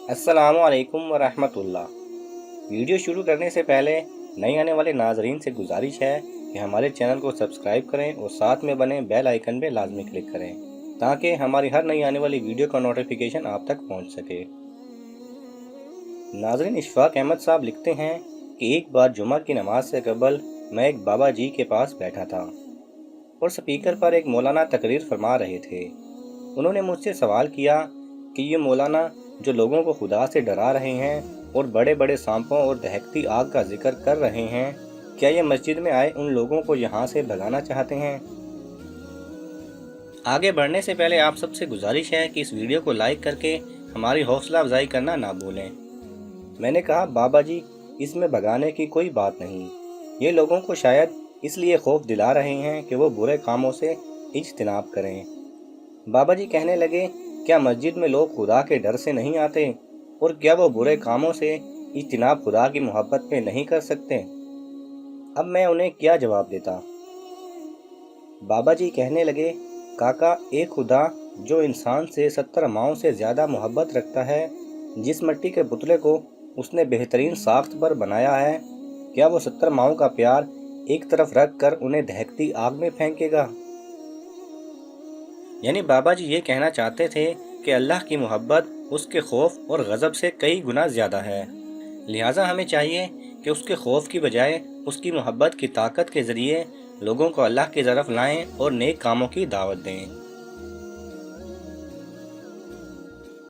अस्सलामु अलैकुम वरहमतुल्लाह। वीडियो शुरू करने से पहले नए आने वाले नाजरीन से गुजारिश है कि हमारे चैनल को सब्सक्राइब करें और साथ में बने बेल आइकन पे लाजमी क्लिक करें ताकि हमारी हर नई आने वाली वीडियो का नोटिफिकेशन आप तक पहुंच सके। नाजरीन, इशफाक अहमद साहब लिखते हैं कि एक बार जुमा की नमाज से कबल मैं एक बाबा जी के पास बैठा था और स्पीकर पर एक मौलाना तकरीर फरमा रहे थे। उन्होंने मुझसे सवाल किया कि ये मौलाना जो लोगों को खुदा से डरा रहे हैं और बड़े बड़े सांपों और दहकती आग का जिक्र कर रहे हैं, क्या ये मस्जिद में आए उन लोगों को यहाँ से भगाना चाहते हैं? आगे बढ़ने से पहले आप सबसे गुजारिश है कि इस वीडियो को लाइक करके हमारी हौसला अफजाई करना ना भूलें। मैंने कहा, बाबा जी, इसमें भगाने की कोई बात नहीं। ये लोगों को शायद इसलिए खौफ दिला रहे हैं कि वो बुरे कामों से इज्तिनाब करें। बाबा जी कहने लगे, क्या मस्जिद में लोग खुदा के डर से नहीं आते और क्या वो बुरे कामों से इज्तिनाब खुदा की मोहब्बत में नहीं कर सकते? अब मैं उन्हें क्या जवाब देता? बाबा जी कहने लगे, काका, एक खुदा जो इंसान से 70 माओं से ज़्यादा मोहब्बत रखता है, जिस मिट्टी के पुतले को उसने बेहतरीन साख्त पर बनाया है, क्या वो 70 माओं का प्यार एक तरफ रख कर उन्हें दहकती आग में फेंकेगा? यानी बाबा जी ये कहना चाहते थे कि अल्लाह की मोहब्बत उसके खौफ और गज़ब से कई गुना ज़्यादा है। लिहाजा हमें चाहिए कि उसके खौफ की बजाय उसकी मोहब्बत की ताकत के ज़रिए लोगों को अल्लाह की तरफ लाएं और नेक कामों की दावत दें।